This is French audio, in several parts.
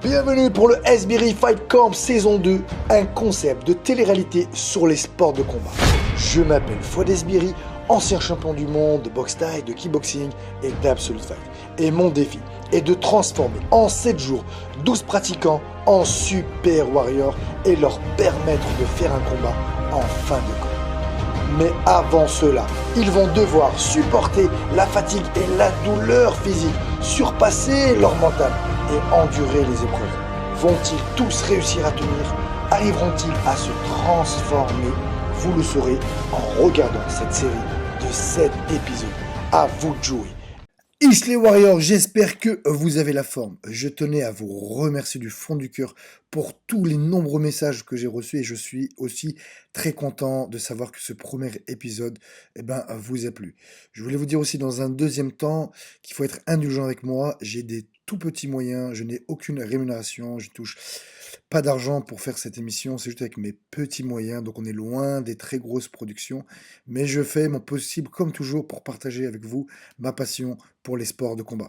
Bienvenue pour le Esbiri Fight Camp saison 2, un concept de télé-réalité sur les sports de combat. Je m'appelle Fouad Esbiri, ancien champion du monde de boxe thaï, de kickboxing et d'Absolute Fight. Et mon défi est de transformer en 7 jours 12 pratiquants en super warriors et leur permettre de faire un combat en fin de camp. Mais avant cela, ils vont devoir supporter la fatigue et la douleur physique, surpasser leur mental et endurer les épreuves. Vont-ils tous réussir à tenir? Arriveront-ils à se transformer? Vous le saurez en regardant cette série de 7 épisodes. À vous de jouer. Ici les Warriors, j'espère que vous avez la forme. Je tenais à vous remercier du fond du cœur pour tous les nombreux messages que j'ai reçus et je suis aussi très content de savoir que ce premier épisode vous a plu. Je voulais vous dire aussi dans un deuxième temps qu'il faut être indulgent avec moi. J'ai des tout petits moyens, je n'ai aucune rémunération, je touche pas d'argent pour faire cette émission, c'est juste avec mes petits moyens, donc on est loin des très grosses productions, mais je fais mon possible comme toujours pour partager avec vous ma passion pour les sports de combat.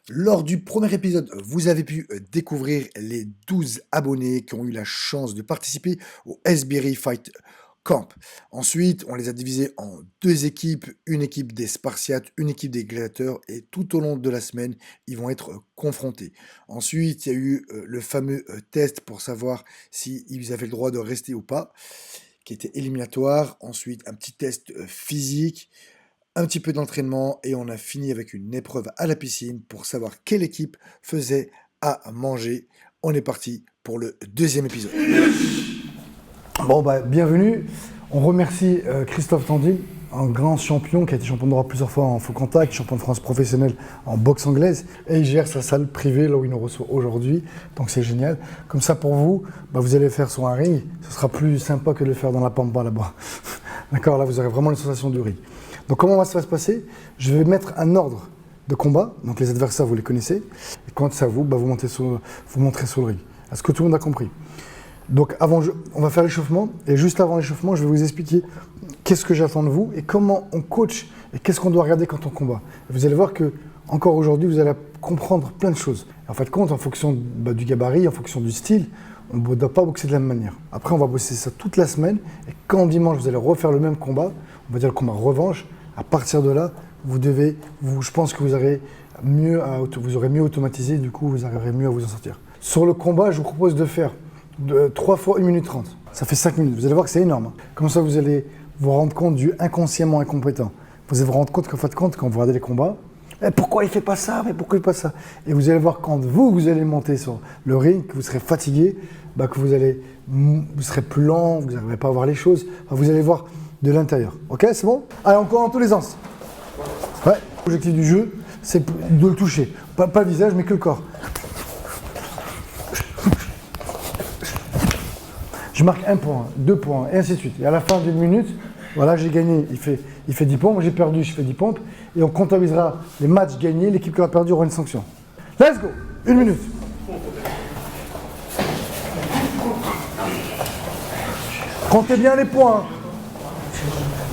Lors du premier épisode, vous avez pu découvrir les 12 abonnés qui ont eu la chance de participer au Esbiri Fight Camp. Ensuite, on les a divisés en 2 équipes, une équipe des Spartiates, une équipe des Gladiateurs, et tout au long de la semaine, ils vont être confrontés. Ensuite, il y a eu le fameux test pour savoir s'ils avaient le droit de rester ou pas, qui était éliminatoire. Ensuite, un petit test physique, un petit peu d'entraînement, et on a fini avec une épreuve à la piscine pour savoir quelle équipe faisait à manger. On est parti pour le deuxième épisode. Bienvenue. On remercie Christophe Tandy, un grand champion qui a été champion d'Europe plusieurs fois en full contact, champion de France professionnel en boxe anglaise, et il gère sa salle privée là où il nous reçoit aujourd'hui, donc c'est génial. Comme ça pour vous, vous allez faire sur un ring, ce sera plus sympa que de le faire dans la pampa là-bas. D'accord, là vous aurez vraiment les sensations du ring. Donc comment ça va se passer? Je vais mettre un ordre de combat, donc les adversaires vous les connaissez, et quand c'est à vous, vous montrez sur le ring. Est-ce que tout le monde a compris? Donc on va faire l'échauffement, et juste avant l'échauffement, je vais vous expliquer qu'est-ce que j'attends de vous et comment on coach et qu'est-ce qu'on doit regarder quand on combat. Et vous allez voir que encore aujourd'hui, vous allez comprendre plein de choses. En fait, en fonction du gabarit, en fonction du style, on ne doit pas boxer de la même manière. Après, on va bosser ça toute la semaine, et quand dimanche, vous allez refaire le même combat, on va dire le combat revanche, à partir de là, je pense que vous aurez mieux automatisé, du coup, vous arriverez mieux à vous en sortir. Sur le combat, je vous propose de faire 3 fois 1 minute 30. Ça fait 5 minutes. Vous allez voir que c'est énorme. Comme ça, vous allez vous rendre compte du inconsciemment incompétent. Vous allez vous rendre compte quand vous regardez les combats, pourquoi il ne fait pas ça? Mais pourquoi il ne fait pas ça? Et vous allez voir quand vous allez monter sur le ring, que vous serez fatigué, que vous serez plus lent, vous n'arriverez pas à voir les choses. Vous allez voir de l'intérieur. Ok, c'est bon? Allez, encore dans tous les sens. Ouais. L'objectif du jeu, c'est de le toucher. Pas le visage, mais que le corps. Je marque 1 point, 2 points, et ainsi de suite. Et à la fin d'une minute, voilà, j'ai gagné, il fait 10 pompes, j'ai perdu, je fais 10 pompes, et on comptabilisera les matchs gagnés, l'équipe qui aura perdu aura une sanction. Let's go! 1 minute. Comptez bien les points.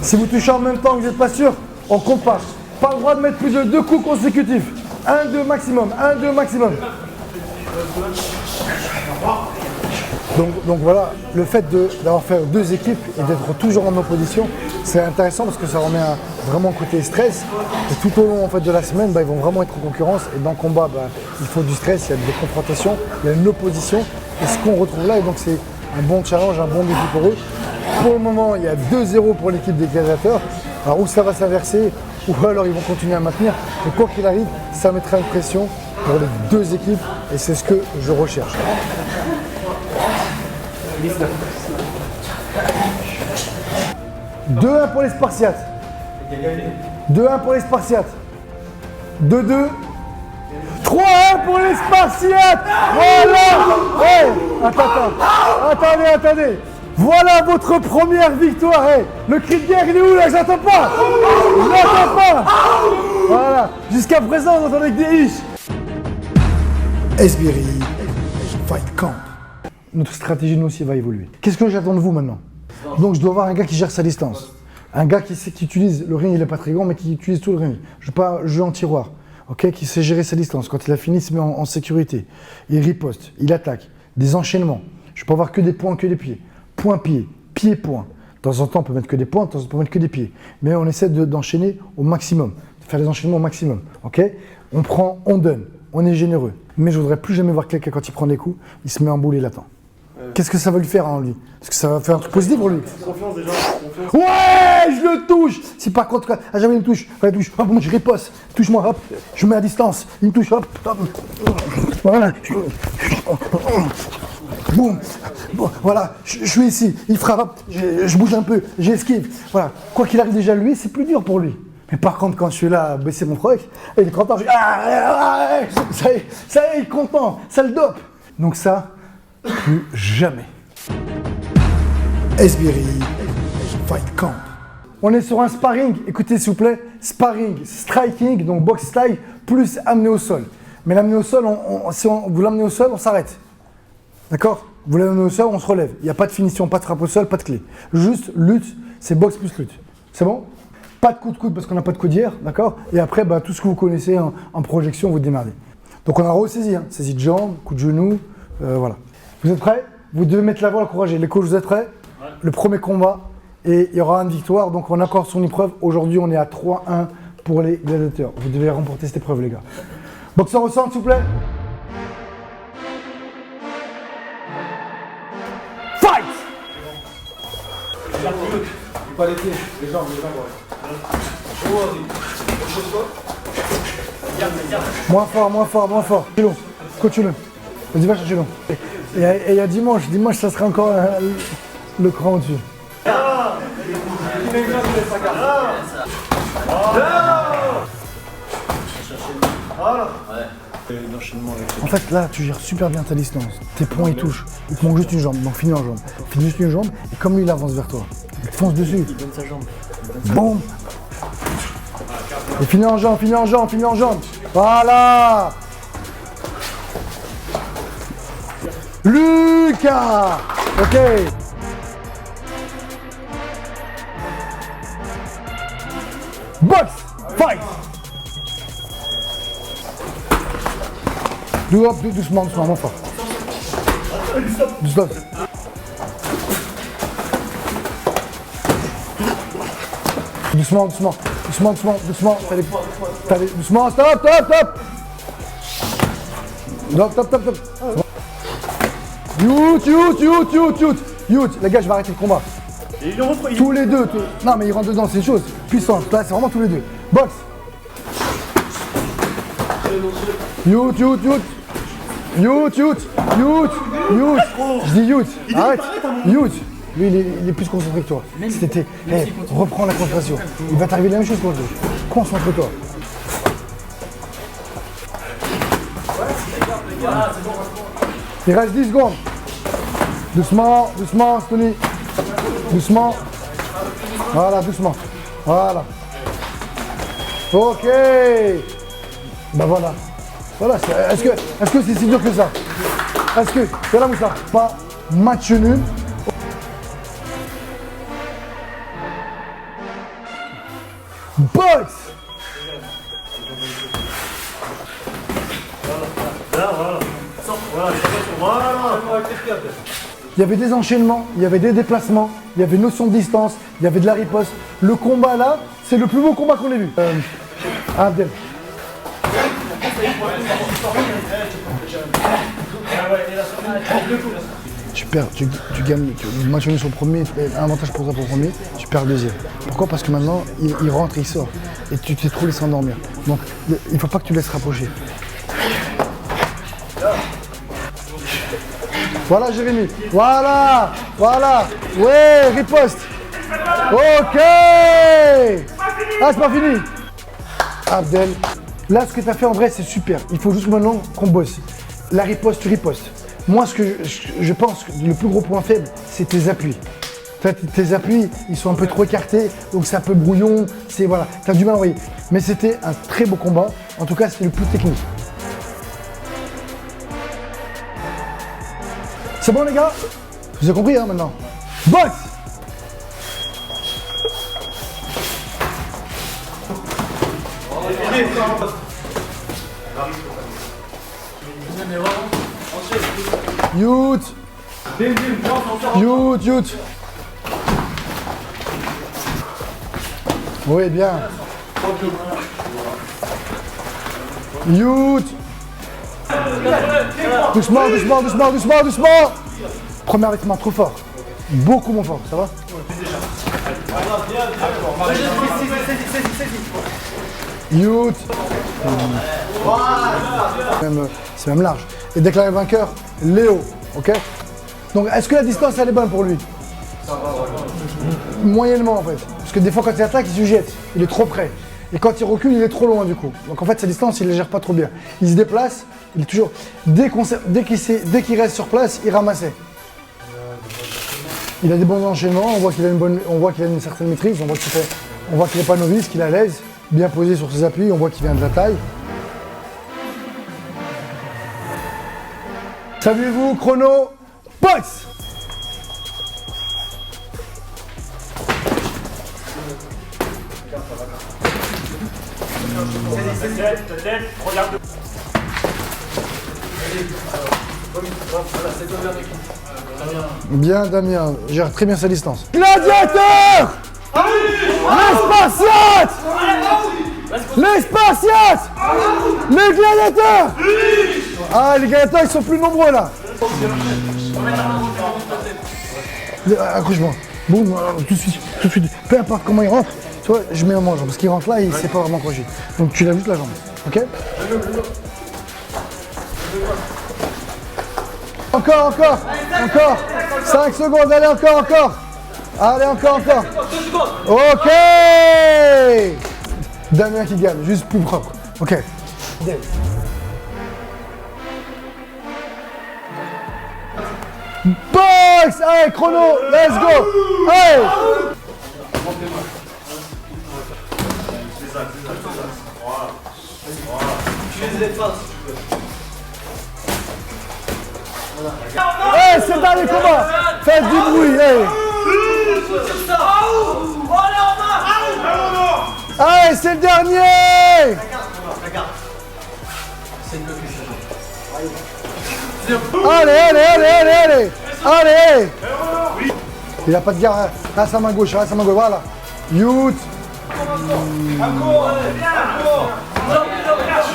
Si vous touchez en même temps que vous n'êtes pas sûr, on compte pas. Pas le droit de mettre plus de 2 coups consécutifs. 1-2 maximum, 1-2 maximum. Donc voilà, le fait d'avoir fait 2 équipes et d'être toujours en opposition, c'est intéressant parce que ça remet vraiment côté stress. Et tout au long de la semaine, ils vont vraiment être en concurrence. Et dans le combat, il faut du stress, il y a des confrontations, il y a une opposition. Et ce qu'on retrouve là, et donc c'est un bon challenge, un bon défi pour eux. Pour le moment, il y a 2-0 pour l'équipe des Gladiateurs. Alors où ça va s'inverser, ou alors ils vont continuer à maintenir. Mais quoi qu'il arrive, ça mettra une pression pour les 2 équipes. Et c'est ce que je recherche. 2-1 pour les Spartiates. 2-1 pour les Spartiates. 2-2. 3-1 pour les Spartiates. Voilà. Attendez. Voilà votre première victoire. Le cri de guerre, il est où là? J'entends pas. Voilà. Jusqu'à présent, on entendait que des hiches. Esbiri Fight Camp. Notre stratégie, nous aussi, va évoluer. Qu'est-ce que j'attends de vous maintenant? Donc, je dois avoir un gars qui gère sa distance. Un gars qui utilise le ring, il n'est pas très grand, mais qui utilise tout le ring. Je ne veux pas jouer en tiroir. ok, qui sait gérer sa distance. Quand il a fini, il se met en sécurité. Il riposte, il attaque. Des enchaînements. Je peux avoir que des points, que des pieds. Point-pied, pied-point. De temps en temps, on peut mettre que des points, de temps en temps, on peut mettre que des pieds. Mais on essaie d'enchaîner au maximum, de faire des enchaînements au maximum. Ok, on prend, on donne, on est généreux. Mais je ne voudrais plus jamais voir quelqu'un, quand il prend des coups, il se met en boule et il attend. Qu'est-ce que ça va lui faire en lui? Est-ce que ça va faire un truc positif pour lui? Confiance déjà, confiance. Ouais, je le touche. Si par contre, à jamais il me touche, hop, moi je riposte, touche-moi, hop, je me mets à distance, il me touche, hop, hop. Voilà. Boum. Bon, voilà, je suis ici, il frappe, hop, je bouge un peu, j'esquive. Voilà, quoi qu'il arrive déjà lui, c'est plus dur pour lui. Mais par contre, quand je suis là à baisser mon truc, il est content, je dis ça y est, il est content, ça le dope. Donc ça, plus jamais. Esbiri Fight Camp. On est sur un sparring, écoutez s'il vous plaît, sparring, striking, donc box style, plus amener au sol. Mais l'amener au sol, si vous l'amenez au sol, on s'arrête. D'accord? Vous l'amenez au sol, on se relève. Il n'y a pas de finition, pas de frappe au sol, pas de clé. Juste lutte, c'est boxe plus lutte. C'est bon? Pas de coup de coude parce qu'on n'a pas de coudière, d'accord? Et après, bah, tout ce que vous connaissez en projection, vous démerdez. Donc on a ressaisie, hein. Saisie de jambe, coup de genou, voilà. Vous êtes prêts? Vous devez mettre la voix encouragée. Les coachs, vous êtes prêts? Ouais. Le premier combat, et il y aura une victoire. Donc on accorde son épreuve. Aujourd'hui, on est à 3-1 pour les gladiateurs. Vous devez remporter cette épreuve, les gars. Boxeur au centre, s'il vous plaît. Fight! Pas les pieds, les jambes, Moins fort. Coach-le. Coach-le. Vas-y, va chercher l'eau. Et il y a dimanche, ça sera encore le cran au-dessus. En fait, là, tu gères super bien ta distance. Tes points, ils touchent. Il te manque juste une jambe, donc finis en jambe. Finis juste une jambe, et comme lui, il avance vers toi, il te fonce dessus. Il donne sa jambe. Boum. Et finis en jambe. Voilà. Lucas. Ok. Box. Fight. Doucement, moins fort. Stop. Doucement. Allez, doucement, stop. Stop. Yout, les gars, je vais arrêter le combat. Tous les deux. Non, mais ils rentrent dedans, c'est une chose puissante. Là, c'est vraiment tous les deux. Box. Yout. Je dis Yout. Arrête. Yout. Lui, il est plus concentré que toi. C'était, reprends la concentration. Il va t'arriver la même chose contre lui. Concentre-toi. Il reste 10 secondes. Doucement, Stony. Doucement. Voilà, doucement. Voilà. Ok. Ben voilà. Est-ce que c'est si dur que ça? Est-ce que, c'est là où ça? Pas match nul. Box. Il y avait des enchaînements, il y avait des déplacements, il y avait une notion de distance, il y avait de la riposte. Le combat là, c'est le plus beau combat qu'on ait vu. Abdel. Tu gagnes, le match sur le premier, un avantage pour toi pour le premier, tu perds le deuxième. Pourquoi? Parce que maintenant, il rentre, il sort. Et tu t'es trop laissé endormir. Donc, il ne faut pas que tu laisses rapprocher. Voilà, Jérémy. Voilà. Ouais, riposte. Ok. Ah, c'est pas fini. Abdel, là, ce que tu as fait en vrai, c'est super. Il faut juste maintenant qu'on bosse. La riposte, tu ripostes. Moi, ce que je pense que le plus gros point faible, c'est tes appuis. Tes appuis, ils sont un peu trop écartés, donc c'est un peu brouillon. Voilà, tu as du mal à envoyer. Mais c'était un très beau combat. En tout cas, c'était le plus technique. C'est bon les gars? Vous avez compris hein, maintenant? Box! Youth. Youth, youth. Oui, bien. Youth. Doucement, doucement, doucement, doucement, doucement. Premier rythme trop fort. Beaucoup moins fort, ça va? Youth. C'est même large. Et déclaré vainqueur, Léo. Ok? Donc, est-ce que la distance, elle est bonne pour lui? Moyennement, en fait. Parce que des fois, quand il attaque, il se jette. Il est trop près. Et quand il recule, il est trop loin, du coup. Donc, en fait, sa distance, il ne la gère pas trop bien. Il se déplace. Il est toujours... Dès qu'il reste sur place, il ramassait. Il a des bons enchaînements. On voit qu'il a une certaine maîtrise. On voit qu'il n'est pas novice, qu'il est à l'aise. Bien posé sur ses appuis. On voit qu'il vient de la taille. Saluez-vous, chrono, box! Bien, Damien, gère très bien sa distance. Gladiateur! Les Spartiates! Les Spartiates! Les gladiateurs! Ah, les gladiateurs, ils sont plus nombreux là. Accroche-moi. Boum, tout de suite. Peu importe comment il rentre, tu vois, je mets un jambe. Parce qu'il rentre là, il ne sait pas vraiment accrocher. Donc tu lèves juste la jambe. Ok? Encore. 5 secondes, allez, encore. Allez, encore. Ok! Damien qui gagne, juste plus propre. Ok. Box! Allez, chrono, let's go! Allez! Hey, c'est le dernier combat! Faites du bruit, hey! Allez, c'est le dernier! Allez! Il n'a pas de garde, reste à main gauche, voilà. Youth!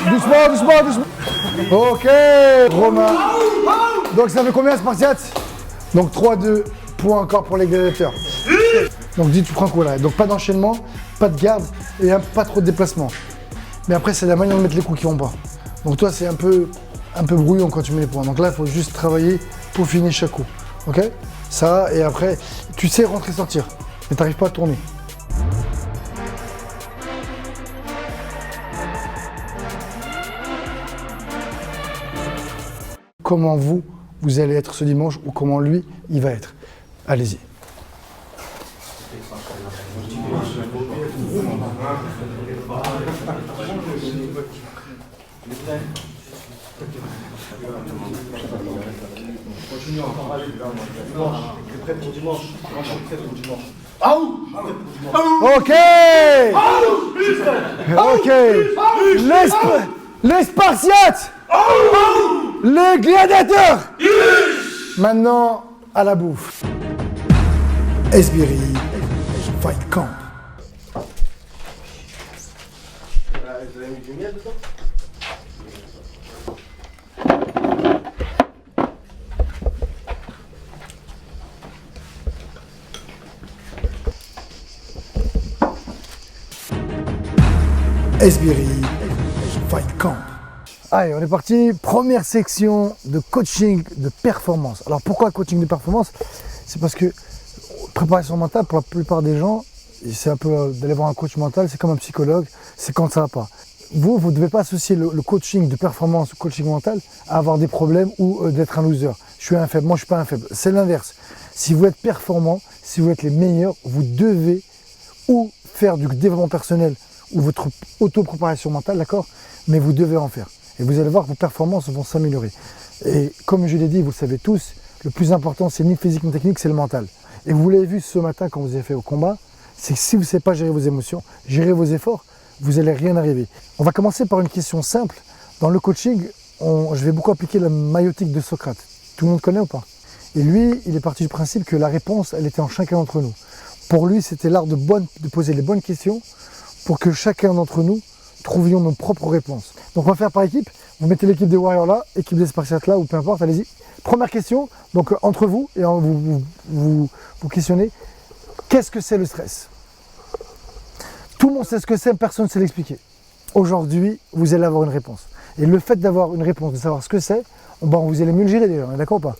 Doucement. Ok, Romain. Donc ça fait combien Spartiate? Donc 3-2 points encore pour les gladiateurs. Donc dis tu prends quoi là? Donc pas d'enchaînement, pas de garde et pas trop de déplacement. Mais après c'est la manière de mettre les coups qui vont pas. Donc toi c'est un peu brouillon quand tu mets les points. Donc là il faut juste travailler pour finir chaque coup. Ok? Ça et après tu sais rentrer sortir. Mais t'arrives pas à tourner. Comment vous allez être ce dimanche ou comment lui, il va être. Allez-y. Ok. Les Spartiates. Les gladiateurs. Maintenant, à la bouffe. Esbiri Fight Camp. Vous avez mis du miel dedans? Esbiri Fight Camp. Allez, on est parti. Première section de coaching de performance. Alors pourquoi coaching de performance? C'est parce que préparation mentale, pour la plupart des gens, c'est un peu d'aller voir un coach mental, c'est comme un psychologue, c'est quand ça va pas. Vous ne devez pas associer le coaching de performance, le coaching mental, à avoir des problèmes ou d'être un loser. Je suis un faible, moi je suis pas un faible. C'est l'inverse. Si vous êtes performant, si vous êtes les meilleurs, vous devez ou faire du développement personnel ou votre auto-préparation mentale, d'accord? Mais vous devez en faire. Et vous allez voir que vos performances vont s'améliorer. Et comme je l'ai dit, vous le savez tous, le plus important, c'est ni physique ni technique, c'est le mental. Et vous l'avez vu ce matin quand vous avez fait au combat, c'est que si vous ne savez pas gérer vos émotions, gérer vos efforts, vous n'allez rien arriver. On va commencer par une question simple Dans le coaching, je vais beaucoup appliquer la maïotique de Socrate. Tout le monde connaît ou pas? Et lui, il est parti du principe que la réponse, elle était en chacun d'entre nous. Pour lui, c'était l'art de poser les bonnes questions pour que chacun d'entre nous trouvions nos propres réponses. Donc on va faire par équipe. Vous mettez l'équipe des Warriors là, équipe des Spartiates là, ou peu importe, allez-y. Première question, donc entre vous, et vous questionnez, qu'est-ce que c'est le stress? Tout le monde sait ce que c'est, personne ne sait l'expliquer. Aujourd'hui, vous allez avoir une réponse. Et le fait d'avoir une réponse, de savoir ce que c'est, vous allez mieux le gérer d'ailleurs, on est d'accord ou pas?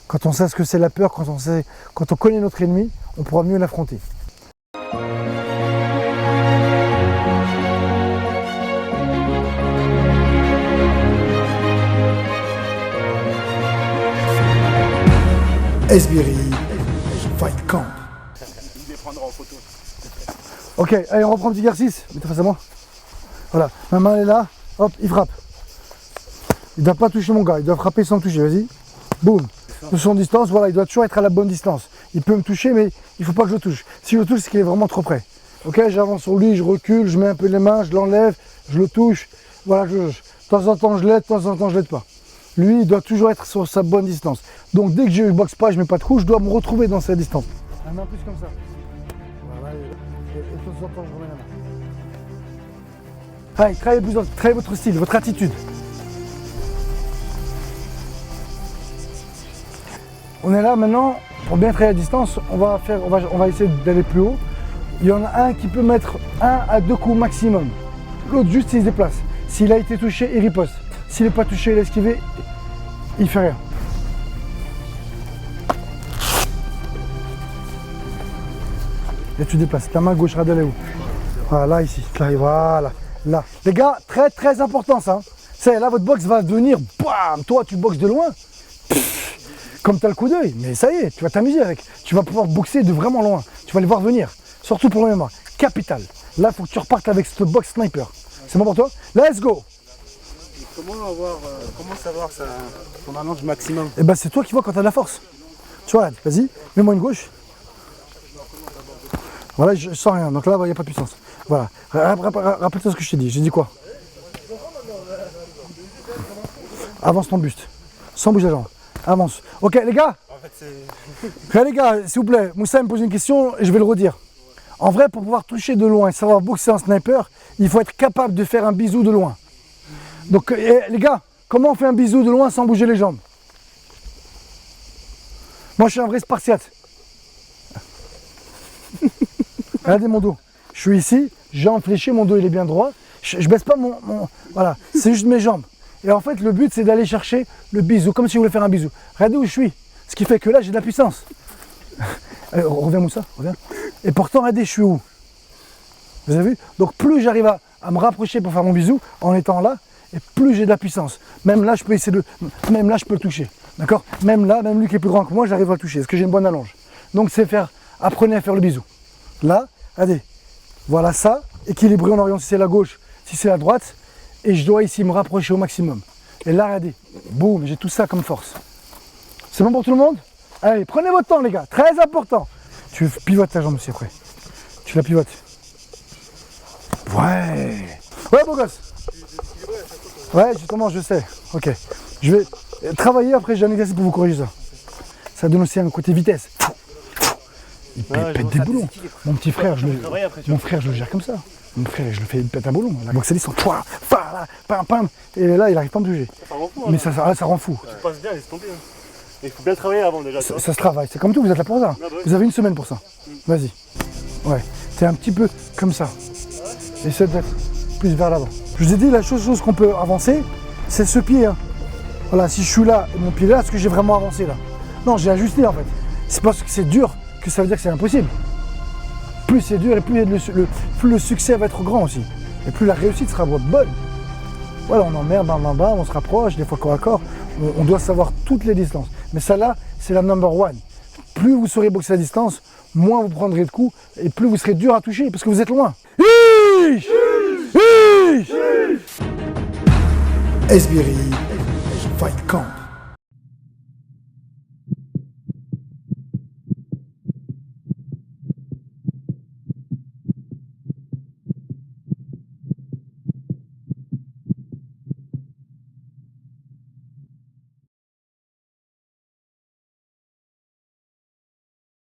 Quand on sait ce que c'est la peur, quand on connaît notre ennemi, on pourra mieux l'affronter. Esbiri Fight Camp. Ok, allez, on reprend un petit exercice. Mettez face à moi. Voilà, ma main elle est là. Hop, il frappe. Il ne doit pas toucher mon gars, il doit frapper sans toucher. Vas-y. Boum. De son distance, voilà, il doit toujours être à la bonne distance. Il peut me toucher, mais il ne faut pas que je le touche. Si je le touche, c'est qu'il est vraiment trop près. Ok, j'avance sur lui, je recule, je mets un peu les mains, je l'enlève, je le touche. Voilà, de temps en temps je l'aide, de temps en temps je l'aide pas. Lui, il doit toujours être sur sa bonne distance. Donc dès que je ne boxe pas, je ne mets pas de coup, je dois me retrouver dans sa distance. La main plus comme ça. Voilà, et de temps en temps, je remets la main. Allez, travaillez votre style, votre attitude. On est là maintenant, pour bien travailler à distance, on va essayer d'aller plus haut. Il y en a un qui peut mettre 1 à 2 coups maximum. L'autre juste il se déplace. S'il a été touché, il riposte. S'il n'est pas touché, il a esquivé, il fait rien. Et tu déplaces. Ta main gauche, regarde elle est où? Voilà, là, ici. Là, voilà. Là. Les gars, très très important ça. C'est là, votre boxe va devenir, bam, toi tu boxes de loin. Comme tu as le coup d'œil, mais ça y est, tu vas t'amuser avec. Tu vas pouvoir boxer de vraiment loin. Tu vas les voir venir. Surtout pour le MMA. Capital. Là, il faut que tu repartes avec cette boxe sniper. C'est bon pour toi? Let's go! Comment savoir son allonge maximum? Eh ben, c'est toi qui vois quand tu as de la force. Tu vois, vas-y, mets-moi une gauche. Voilà, je sens rien. Donc là, il n'y a pas de puissance. Voilà. Rappelle-toi ce que je t'ai dit. J'ai dit quoi? Avance ton buste. Sans bouger la jambe. Avance. Ok, les gars. Les gars, s'il vous plaît, Moussa me pose une question et je vais le redire. En vrai, pour pouvoir toucher de loin et savoir boxer en sniper, il faut être capable de faire un bisou de loin. Donc, les gars, comment on fait un bisou de loin sans bouger les jambes? Moi, je suis un vrai Spartiate. Regardez mon dos. Je suis ici, jambes fléchées, mon dos il est bien droit. Je baisse pas voilà, c'est juste mes jambes. Et en fait, le but, c'est d'aller chercher le bisou, comme si je voulais faire un bisou. Regardez où je suis. Ce qui fait que là, j'ai de la puissance. Allez, reviens Moussa, reviens. Et pourtant, regardez, je suis où? Vous avez vu? Donc, plus j'arrive à me rapprocher pour faire mon bisou, en étant là, et plus j'ai de la puissance. Même là, je peux essayer même là, je peux le toucher. D'accord? Même là, même lui qui est plus grand que moi, j'arrive à le toucher. Parce que j'ai une bonne allonge. Donc, c'est apprenez à faire le bisou. Là, regardez. Voilà ça. Équilibré en orient si c'est la gauche, si c'est la droite. Et je dois ici me rapprocher au maximum. Et là, regardez. Boum, j'ai tout ça comme force. C'est bon pour tout le monde? Allez, prenez votre temps, les gars. Très important. Tu pivotes ta jambe aussi après. Tu la pivotes. Ouais. Ouais, beau gosse. Ouais, justement, je sais. Ok. Je vais travailler après, j'ai un exercice pour vous corriger ça. Ça donne aussi un côté vitesse. Il pète des boulons. Mon petit frère, je le gère comme ça. Mon frère, je le fais péter un boulon. Donc ça dit son toi, pam, pam. Et là, il n'arrive pas à me toucher. Ça rend fou, hein, mais ça rend fou. Tu passes bien, laisse tomber. Il faut bien travailler avant déjà. Ça se travaille. C'est comme tout, vous êtes là pour ça. Ah bah oui. Vous avez une semaine pour ça. Vas-y. Ouais. C'est un petit peu comme ça. Essaie d'être plus vers l'avant. Je vous ai dit, la chose qu'on peut avancer, c'est ce pied. Hein. Voilà, si je suis là et mon pied est là, est-ce que j'ai vraiment avancé là? Non, j'ai ajusté en fait. C'est parce que c'est dur que ça veut dire que c'est impossible. Plus c'est dur et plus le succès va être grand aussi. Et plus la réussite sera bonne. Voilà, on emmerde, bam, on se rapproche, des fois corps à corps. On doit savoir toutes les distances. Mais celle-là, c'est la number one. Plus vous saurez boxer à distance, moins vous prendrez de coups et plus vous serez dur à toucher parce que vous êtes loin. Esbiri Fight Camp.